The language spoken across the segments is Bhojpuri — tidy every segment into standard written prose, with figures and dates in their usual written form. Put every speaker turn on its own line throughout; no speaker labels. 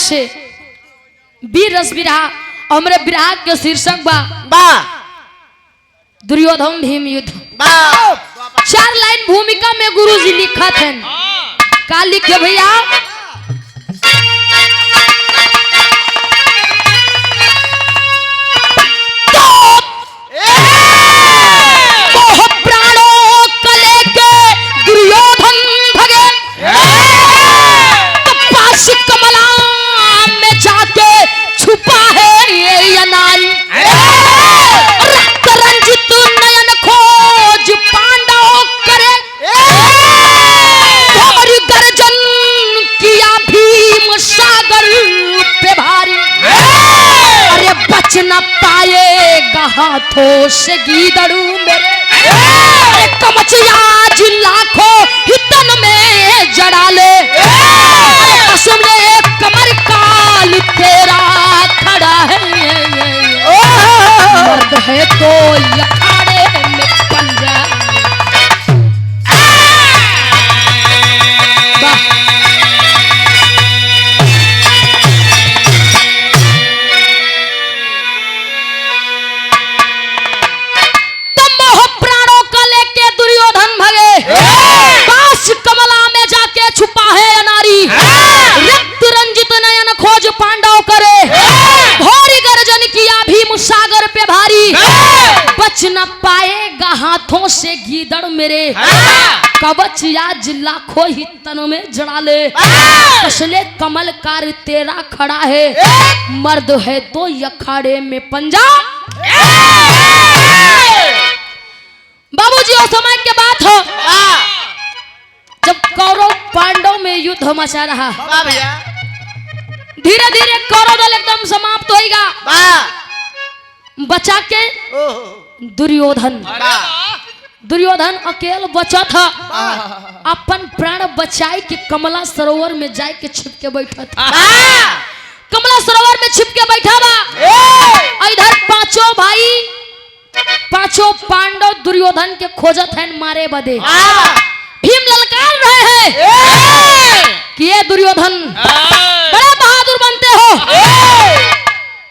से वीर रस विरहा हमरे विरहा के शीर्षक बा दुर्योधन भीम युद्ध। 4 लाइन भूमिका में गुरुजी लिखा थे। का लिखे भैया? न पाएगा हाथों से गीदड़ू मेरे कमचिया लाखों हितन में जड़ा ले कमर काल तेरा खड़ा है मर्द है तो अखाड़े में पंजा। छुपा है अनारी रक्त रंजित नयन खोज पांडव करे भोरी गर्जन किया भीम सागर पे भारी बच न पाएगा हाथों से गीदड़ मेरे कवच आज लाखों ही तनों में जड़ा ले कसले कमल कार तेरा खड़ा है मर्द है तो अखाड़े में पंजा। बाबूजी उस समय के बात हो जब कौरव पांडव में युद्ध मचा रहा। धीरे धीरे कौरव दल एकदम समाप्त होएगा। बचा के दुर्योधन अकेले बचा था। अपन प्राण बचाए के कमला सरोवर में जाए के छिप के बैठा था। कमला सरोवर में छिप के बैठा बा। इधर पांचों पांडव दुर्योधन के खोजत हैं मारे बदे। भीम ललकार रहे हैं कि ये दुर्योधन बड़े बहादुर बनते हो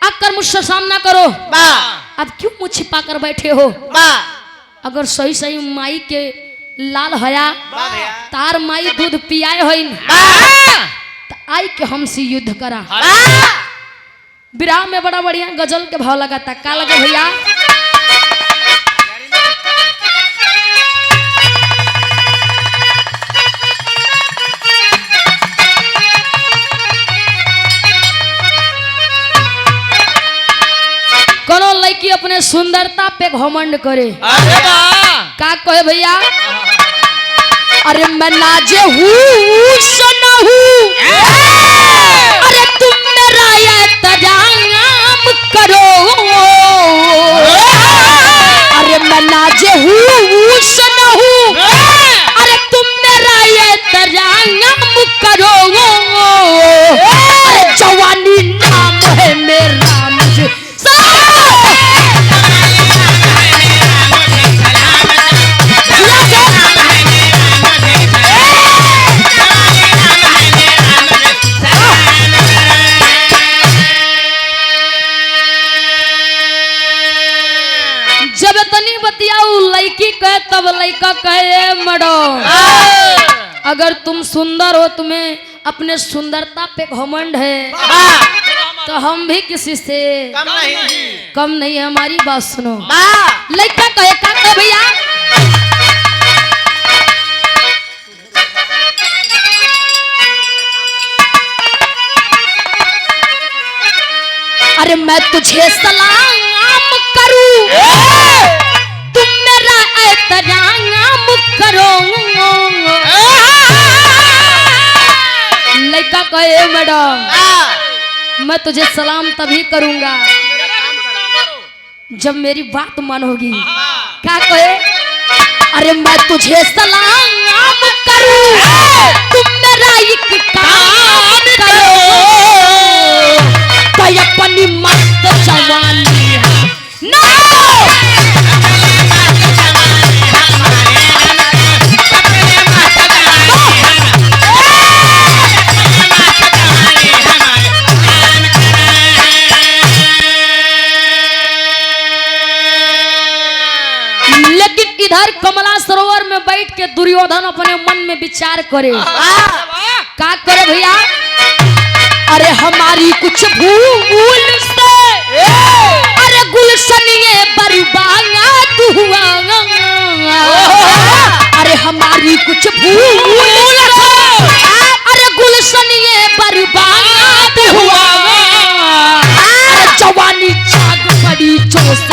आकर मुझसे सामना करो। अब क्यों मुझ छिपा कर बैठे हो? अगर सही सही माई के लाल हया तार माई दूध पियाए हो तो आई के हमसे युद्ध करा। विराह में बड़ा बढ़िया गजल के भाव लगाता। का लगे भैया? कोनो लड़की अपने सुंदरता पे घमंड करे। का कहे भैया? अरे मैं नाजे हूँ सुना हूँ अरे तुम मेरा ये तजाम करो। अरे मैं नाजे हूँ सुना हूँ अरे तुम मेरा ये तजाम करो। अरे जवानी नाम है मेरा मुझे जब तनी बतियाऊ लड़की कहे तब लड़का कहे मडो अगर तुम सुंदर हो तुम्हें अपने सुंदरता पे घमंड है तो हम भी किसी से कम नहीं है। हमारी बात सुनो। लड़का कहे का कहे भैया? अरे मैं तुझे सलाम करूं तुम मेरा एहतराम करो। लड़का कहे मैडम मैं तुझे सलाम तभी करूंगा जब मेरी बात मानोगी। क्या कहे? अरे मैं तुझे सलाम करूं तुम मेरा एक काम करो तो अपनी मस्त जवानी ना इधर कमला सरोवर में बैठ के दुर्योधन अपने मन में विचार करे। क्या करे भैया? अरे हमारी कुछ भूल से अरे गुलशन ये बर्बाद हुआ। अरे हमारी कुछ भूल अरे गुलशन ये बर्बाद हुआ। अरे जवानी जाग पड़ी जोश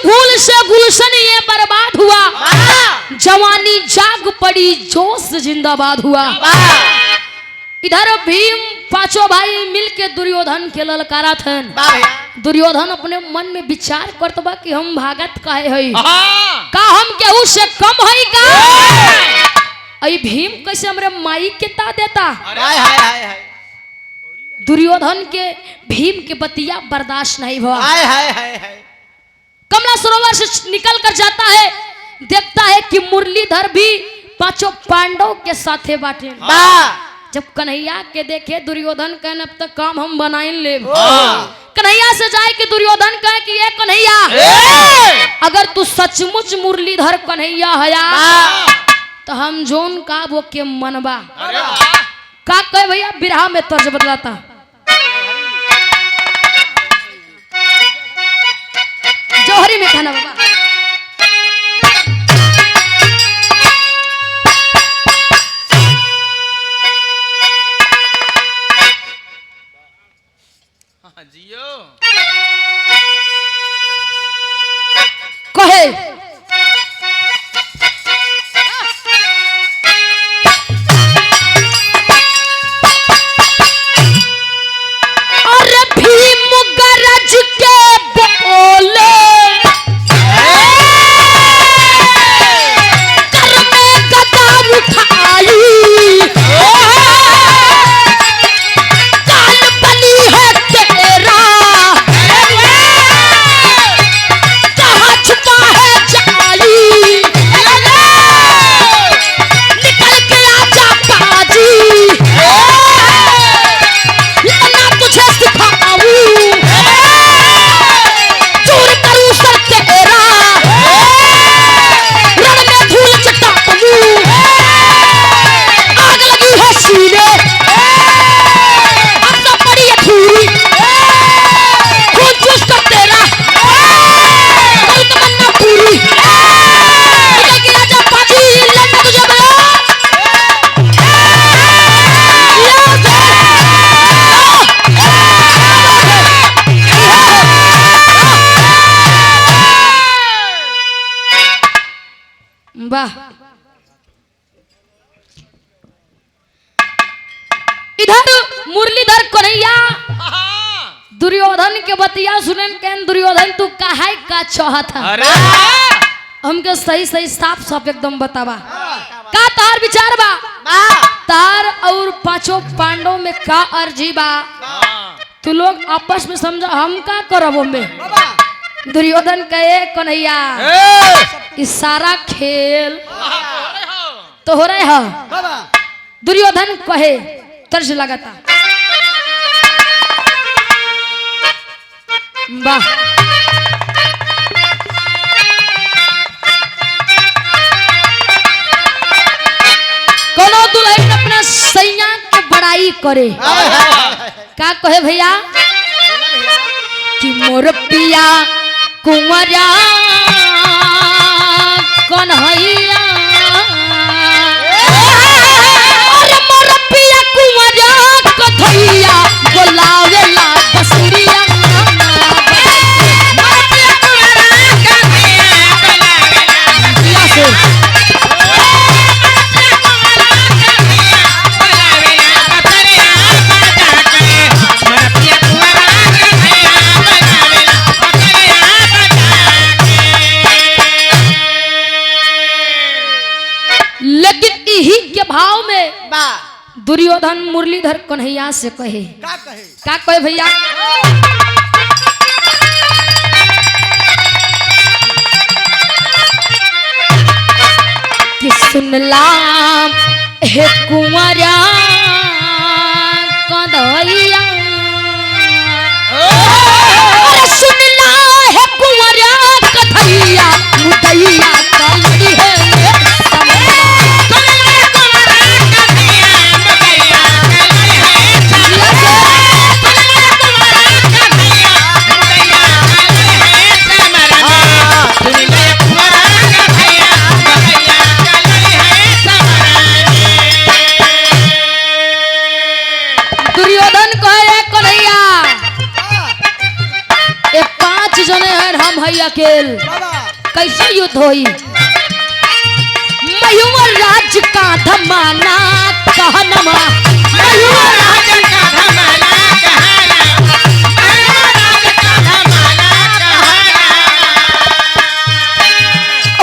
भूल से गुलशन ये बर्बाद हुआ। जवानी जाग पड़ी जोश जिंदाबाद हुआ। इधर भीम पांचों भाई मिलके दुर्योधन के ललकारा थे। दुर्योधन अपने मन में विचार करत बा कि हम भागत काहे हई, का हम केहू से कम हई का? अई भीम कैसे हमरे माई के ता देता? दुर्योधन के भीम के बतिया बर्दाश्त नहीं हुआ। कमला सरोवर से निकल कर जाता है, देखता है कि मुरलीधर भी पांचों पांडव के साथे बाटे। जब कन्हैया के देखे दुर्योधन कहने अब तक काम हम बनाए ले। कन्हैया से जाए कि दुर्योधन कहे कि ये कन्हैया अगर तू सचमुच मुरलीधर कन्हैया हया तो हम जोन का वो के मनबा। का कहे भैया? बिरहा में तर्ज बदलाता। जोहरी में खाना बाबा।
जियो
कहे अरे भीम गरज के बोले वाह। इधर मुरलीधर कन्हैया दुर्योधन के बतिया सुनन के दुर्योधन तू काहे का चाहत है? हमके सही सही साफ साफ एकदम बतावा का तार विचार बा? तार और पांचों पांडव में का अर्जी बा? तू लोग आपस में समझा हम का करब में? दुर्योधन कहे कन्हैया इस सारा खेल तो हो रहे है। दुर्योधन कहे तर्ज लगाता। वाह। कोनो दुल्हन अपना सैया के बड़ाई करे का कहे भैया कि मोर पिया कुंवरा कन्हैया अरे मोर पिया कुंवरा कन्हैया बोलावेला बसुरिया भाव में दुर्योधन मुरलीधर कन्हैया से कहे का कहे भैया सुनला हे कुंवरा कन्हैया सुनला है कुंवरा कन्हैया मुदैया कलड़ी है दुर्योधन कहे कन्हैया ये 5 जने हैं हम है अकेल कैसे युद्ध होई मयूर राज का धमाना कहनमा मयूर राज का धमाना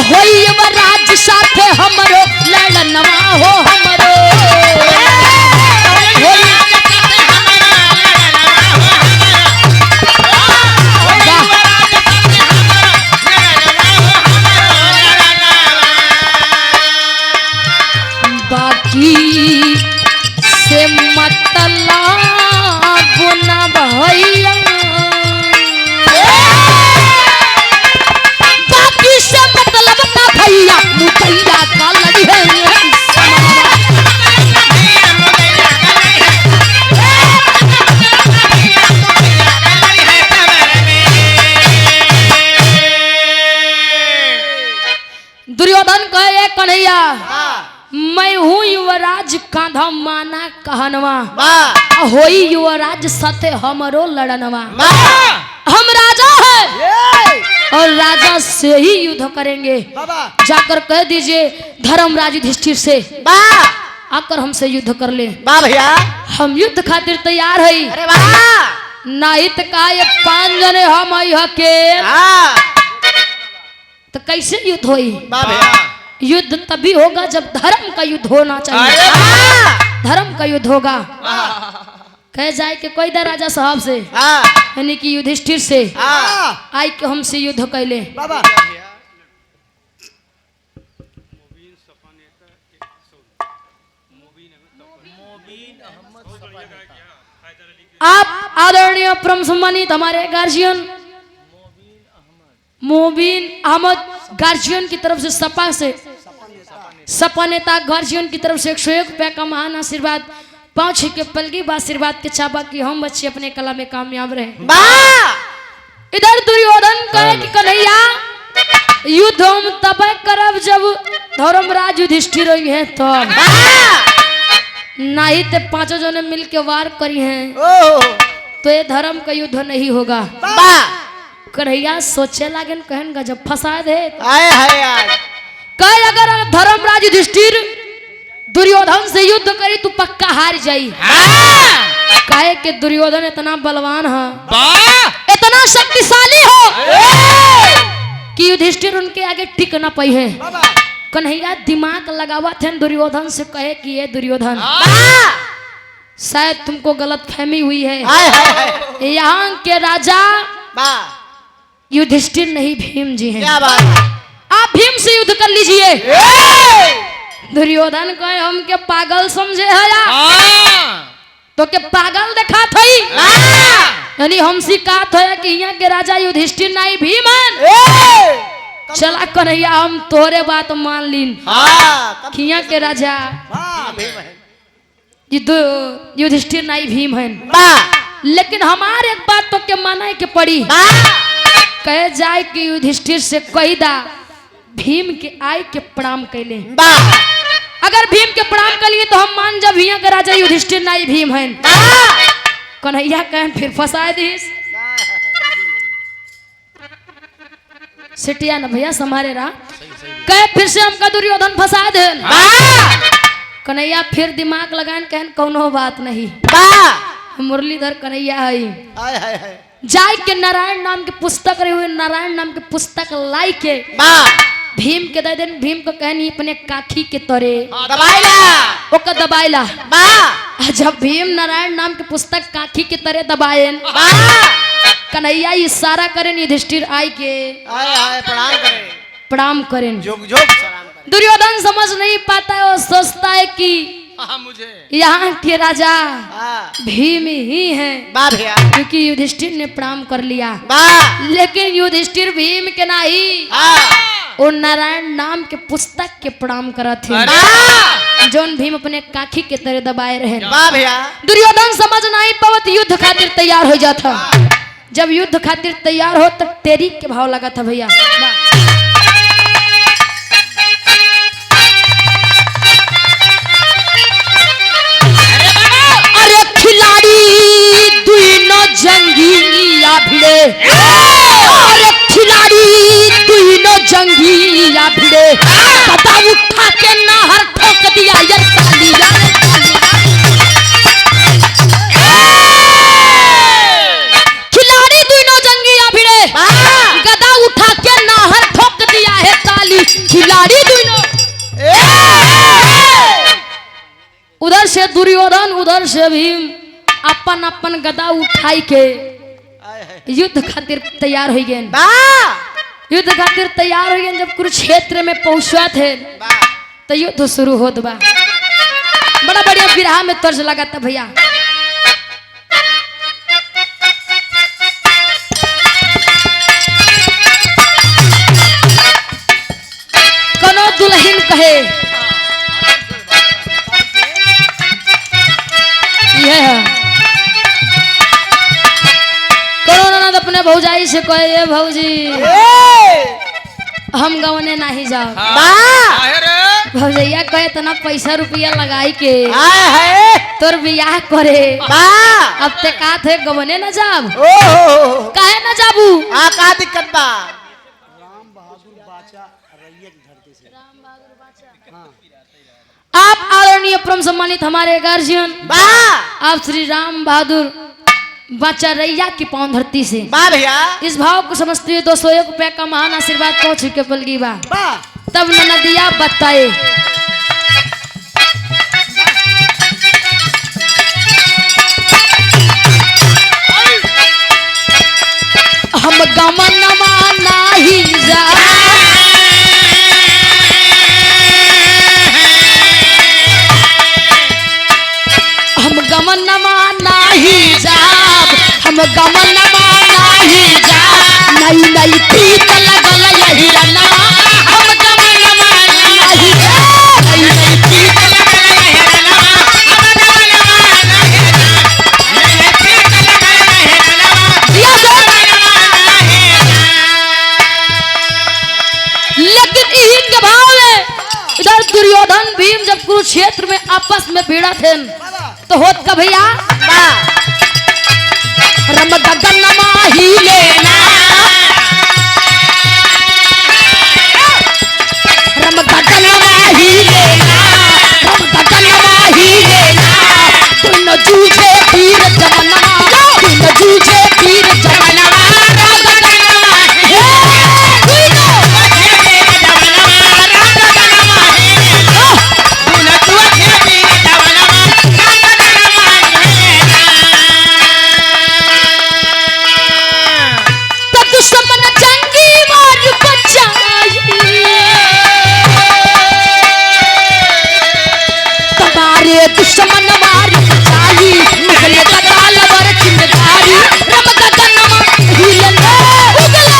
होई राज साथे हमरो लड़नवा हो हमरो से मतलब न भैया बाकी से मतलब ना भैया मुदैया का लड़ी है दुर्योधन कहे कन्हैया मैं हूँ युवराज कांधा माना कहनवा होई युवराज सते हमरो लड़नवा हम राजा हैं और राजा से ही युद्ध करेंगे जाकर कह दीजिए धर्मराज युधिष्ठिर से आकर हमसे युद्ध कर ले
भैया
हम युद्ध खातिर तैयार है नहीं तो का ये 5 जने हम के तो कैसे युद्ध होई युद्ध तभी होगा जब धर्म का युद्ध होना चाहिए धर्म का युद्ध होगा कह जाए कि कोई राजा साहब से यानी कि युधिष्ठिर से आई के हमसे युद्ध कैले आप आदरणीय परम सम्मानित हमारे गार्जियन मोबिन अहमद गार्जियन की तरफ से सपा नेता गार्जियन की तरफ से 101 रुपया का महान आशीर्वाद 5 के पलगी आशीर्वाद के चाबा की हम बच्चे अपने कला में कामयाब रहे इधर दुर्योधन कहे कि कन्हैया युद्ध हम तब करब जब धर्मराज युधिष्ठिर है तब नहीं तो 5 जने मिल के वार करी हैं तो ये धर्म का युद्ध नहीं होगा कन्हैया सोचे लागन कहन गजब फंसा दे कहे अगर धर्मराज युधिष्ठिर दुर्योधन से युद्ध करी तू पक्का हार जाई कहे कि दुर्योधन इतना बलवान है इतना शक्तिशाली हो कि युधिष्ठिर उनके आगे टिक न पाई है कन्हैया दिमाग लगावा थे दुर्योधन से कहे कि ये दुर्योधन शायद तुमको गलत फहमी हुई है यहाँ के राजा युधिष्ठिर नहीं भीम जी हैं आप भीम से युद्ध कर लीजिए दुर्योधन कहे हम के पागल समझे है तो के पागल देखा थई यानी हमसे कहा था कि यहाँ के राजा युधिष्ठिर नहीं भीम हैं चला कन्हैया हम तोरे बात मान लीन कि यहाँ के राजा युधिष्ठिर नहीं भीम हैं लेकिन हमारे एक बात तो के माना के पड़ी कहे जाए कि युधिष्ठिर से कही दा भीम के आय के प्रणाम कैले अगर भीम के प्रणाम कर लिए तो हम मान जब यहाँ के राजा युधिष्ठिर नहीं भीम हैं कन्हैया कहें फिर फंसा दीस सिटिया न भैया समारे रहा कहे फिर से हमका दुर्योधन फंसा दे कन्हैया फिर दिमाग लगान कहन कौनो बात नहीं मुरलीधर कन्हैया है जाय के नारायण नाम के पुस्तक रहे हुए नारायण नाम के पुस्तक लाई के भीम के दे देन भीम को कहनी अपने काखी के तोरे दबाइला जब भीम नारायण नाम के पुस्तक काखी के तरह दबाएन कन्हैया इशारा करें युधिष्ठिर आई के प्रणाम करें दुर्योधन समझ नहीं पाता है, वो सोचता है कि
मुझे
यहाँ के राजा भीम ही हैं,
भैया
क्योंकि युधिष्ठिर ने प्रणाम कर लिया।
वाह
लेकिन युधिष्ठिर भीम के नहीं, वो नारायण नाम के पुस्तक के प्रणाम करा थे, जोन भीम अपने काखी के तरह दबाए रहे।
वाह भैया
दुर्योधन समझ नहीं पावत, युद्ध खातिर तैयार हो जाता। जब युद्ध खातिर तैयार हो तब तेरी के भाव लगा था भैया। अरे खिलाड़ी दुइनो जंगीया भिड़े, अरे खिलाड़ी दुइनो जंगीया भिड़े, गदा उठा के नाहर ठोक दिया ये तालिया। खिलाड़ी दुइनो जंगीया भिड़े, गदा उठा के नाहर ठोक दिया है ताली। खिलाड़ी दुइनो, उधर से दुर्योधन उधर से भीम अपन अपन गदा उठाई के युद्ध खातिर तैयार हो गए। युद्ध खातिर तैयार हो गए। जब कुरुक्षेत्र में पहुंचा थे तो युद्ध शुरू होत बा। बड़ा बढ़िया बिरहा में तर्ज लगा था भैया। कनो दुल्हन कहे करो अपने भौजाई से कहे, ये भौजी हम गवने नहीं जाओ। भौजैया कहे तना पैसा रुपया लगाई के तोर बियाह करे, अब ते का थे गवने न जाब, काहे न जाबू,
का दिक्कत बा।
आप आदरणीय परम सम्मानित हमारे गार्जियन आप श्री राम बहादुर बाचा रैया की पावन धरती से
भैया
इस भाव को समझते हुए 201 रुपए का महान आशीर्वाद पहुंच के पलगी बा। तब नदिया बताए हम गमन माना ही जा, हम गमन माना ही जाब, हम गमन माना ही जाब, नई नई प्रीत लगल यही रना, हम गमन माना ही जाब, नई नई प्रीत लगल यही रना, हम गमन माना ही जाब, नई नई प्रीत लगल यही रना, हम गमन माना ही जाब। लेकिन इन्हीं के भाव में इधर दुर्योधन भीम जब कुरुक्षेत्र में आपस में भिड़ा थे तो होत का भैया रम गगन माही लेना, रम गगन माही लेना, रम गगन माही लेना, तुम जूझे वीर जवनमा, तुम जूझे वीर जवनमा, रम गगन माही दुश्मन मारी बचाई, निकले कताल वर चिंगारी, रम गगन माही लेना, उगले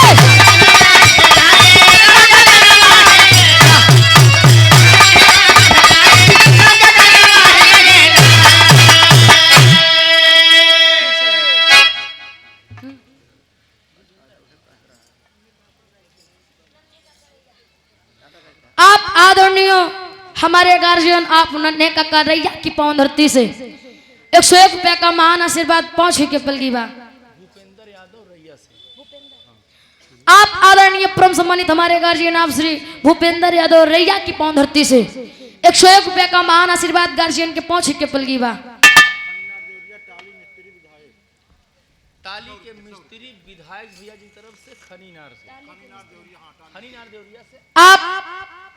आप आदरणीय हमारे गार्जियन आप ने का रैया की पावन धरती से 101 रुपया का महान आशीर्वाद पहुंच के पलगी बा। आप आदरणीय परम सम्मानित हमारे गार्जियन आप श्री भूपेंद्र यादव रैया की पावन धरती से 101 रुपया का महान आशीर्वाद गार्जियन के पहुंच के पलगी बा।
ताली के मिस्त्री विधायक भैया जी तरफ से खनीनार देवरिया से
आप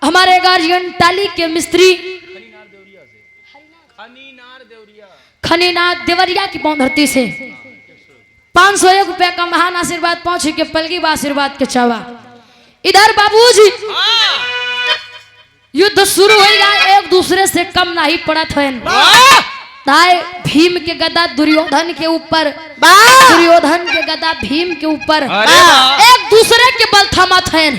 हमारे गार्जियन टाली के मिस्त्री खनीनाथ देवरिया की पावन धरती से 501 रुपया का महान आशीर्वाद पहुंचे के पलगी बा आशीर्वाद के चावा। इधर बाबूजी युद्ध शुरू हो गया, एक दूसरे से कम नहीं पड़त है। ताए भीम के गदा दुर्योधन के ऊपर, दुर्योधन के गदा भीम के ऊपर, एक दूसरे के बल थमत है।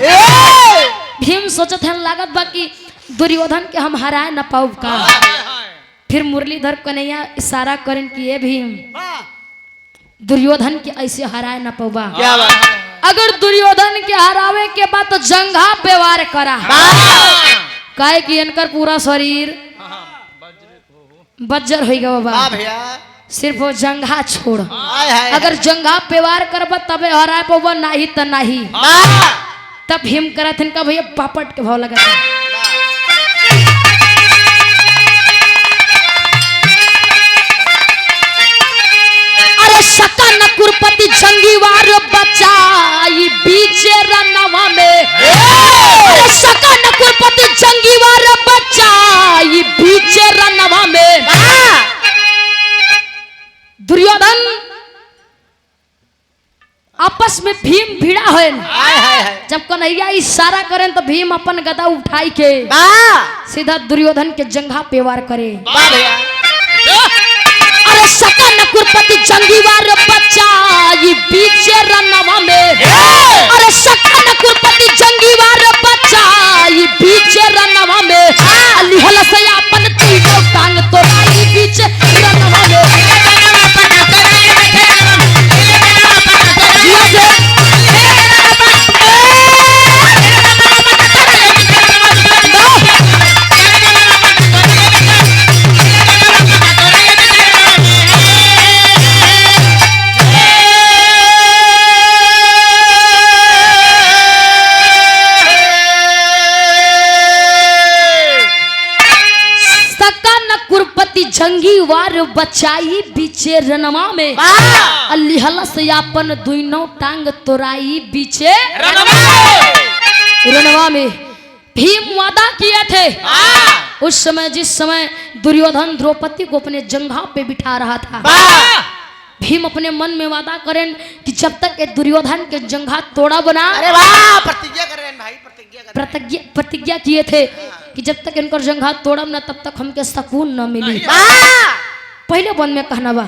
भीम सोचत है लागत बा कि दुर्योधन के हम हराए न पाऊ का। फिर मुरलीधर कन्हैया इशारा करें कि ये भीम दुर्योधन के ऐसे हराए न पाऊबा। अगर दुर्योधन के हरावे के बाद तो जंघा पे वार करा, काहे कि इनकर पूरा शरीर बज्जर हो गया बाबा। सिर्फ वो जंघा छोड़, अगर जंघा पे वार करब तबे हराए पाऊबा, नहीं तो नहीं। तब भीम करत इनका भैया पापट के भाव लगा। अरे सका न कुरपति जंगी वार बचाई बीचे रनवा में। अरे सका न कुरपति जंगी वार बचाई बीचे रनवा में। दुर्योधन आपस में भीम भिड़ा है। जब कन्हैया इशारा करें तो भीम अपन गदा उठाई के सीधा दुर्योधन के जंघा पे वार करे। अरे सका न कुरपति जंगी वार बचाई बीचे रनवा में। अरे सका न कुरपति जंगी वार बचाई बीचे रनवा में। लिहल से अपन तीनों टांग तोड़ाई बीचे रनवा में। जंगी वार बचाई बीचे रनवा में। लिहल से अपन दुनो टांग तोड़ाई बीचे रनवा में। भीम वादा किए थे उस समय, जिस समय दुर्योधन द्रौपदी को अपने जंघा पे बिठा रहा था। भीम अपने मन में वादा करें कि जब तक ये दुर्योधन के जंघा तोड़ा बना,
प्रतिज्ञा कर रहे हैं भाई,
प्रतिज्ञा किए थे कि जब तक इनकर जंघा तोड़म ना तब तक हमके सुकून न मिली। पहले वन में कहना बा,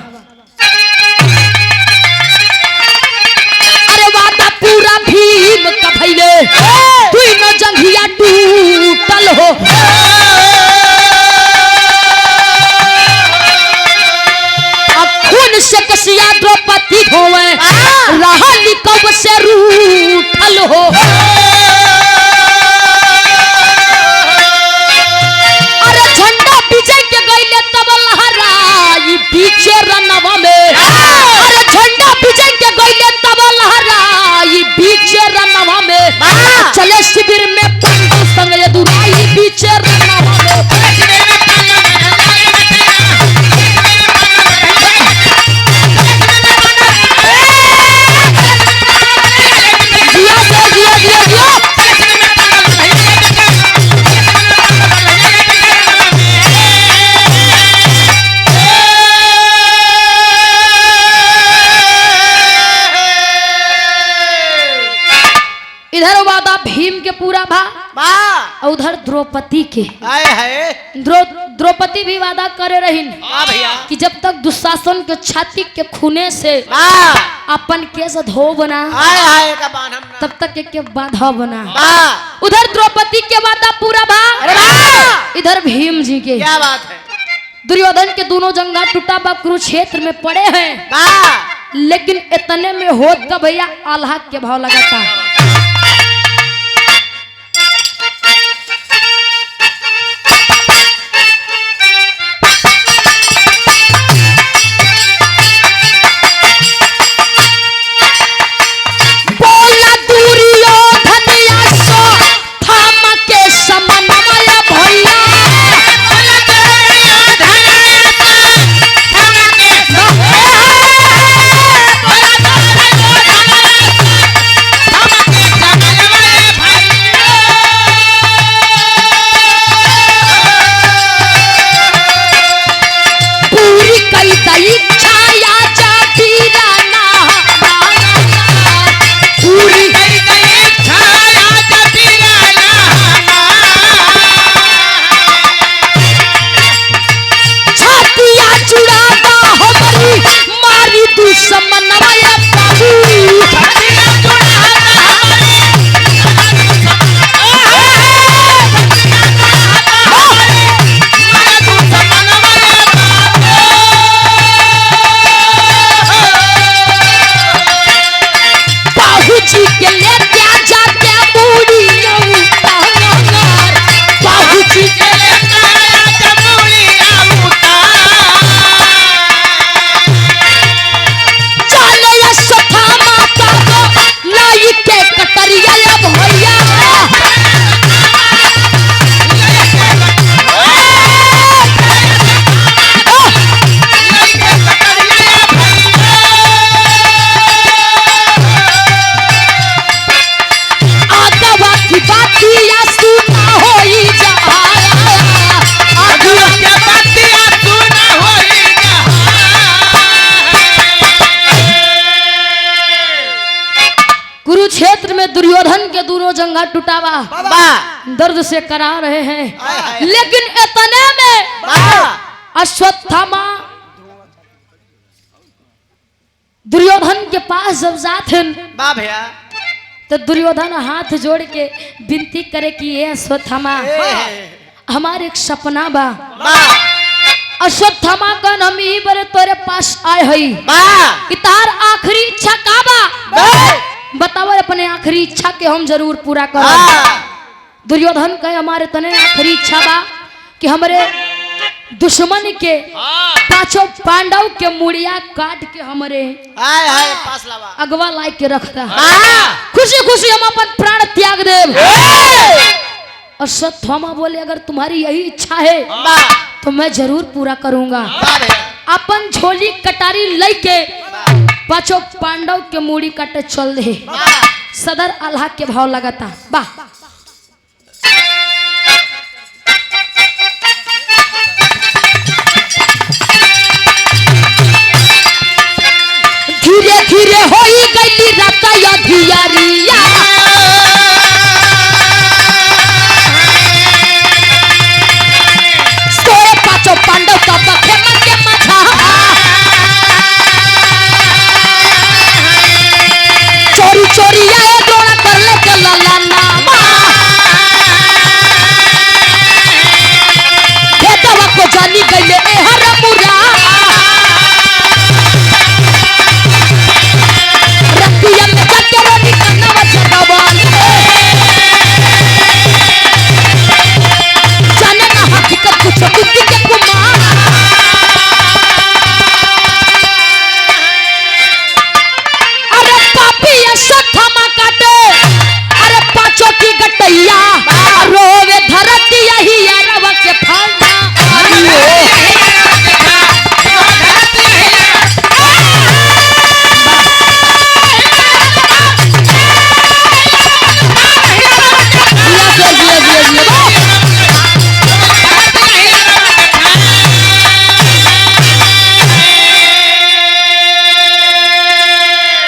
अरे वादा पूरा भीम का भइले तीनों जंघिया टूटल हो। अब खून से कसिया द्रौपदी होवे रहली कब से रूठल हो। बीचे रनवा में। अरे झंडा विजय के गईले तब लहराई बीचे रनवा में। चले शिविर में पंडू संग यदुराई बीचे रनवा में। जिया जिया जिया जिया जिया। इधर वादा भीम के पूरा भा उधर द्रौपदी के। द्रौपदी भी वादा करे रही कि जब तक दुशासन के छाती के खूने से अपन केस धो बना तब तक के बाधा बना। उधर द्रौपदी के वादा पूरा भा, इधर भीम जी के।
क्या बात है।
दुर्योधन के दोनों जंगा टूटा बा कुरुक्षेत्र में पड़े हैं, लेकिन इतने में होत का भैया आल्हा के भाव लगाता। कुरुक्षेत्र में दुर्योधन के दूरों जंगा टूटावा
वाह
दर्द से करा रहे हैं,
हाय, हाय।
लेकिन इतने में
वाह
अश्वत्थामा दुर्योधन के पास जब जाते
वाह भैया
तो दुर्योधन हाथ जोड़ के विनती करे कि ये अश्वत्थामा हमारे एक सपना बा।
वाह
अश्वत्थामा का हम ही बरे तोरे पास आए हई
वाह
कि तार आखिरी इच्छा का बा, बताओ अपने आखिरी इच्छा के हम जरूर पूरा करब। दुर्योधन कहे हमारे तने आखिरी इच्छा बा कि हमारे दुश्मन के पांचों पांडव के मुड़िया काट के हमारे
हाय हाय पास लावा
अगवा लाई के रख दा,
वाह
खुशी खुशी हम अपन प्राण त्याग देव। अश्वत्थामा बोले अगर तुम्हारी यही इच्छा है
वाह
तो मैं जरूर पूरा करूंगा।
वाह भैया
अपन झोली कटारी लेके पांचों पांडव के मूड़ी काटे चल दे। सदर अल्लाह के भाव लगाता वाह। धीरे धीरे होई गई रात या धियारिया, सोए पांचों पांडव का बखे मन के मछा, चोरी चोरी आए द्रोण कर ले के लला नामा, भेदवा को जानी गई ए हर मुरा, रतिया में जाके रोटी करना बचगवान, जाने ना हकीकत कुछ बुद्धि के कुमार। अरे पापी अश्वत्थामा काटे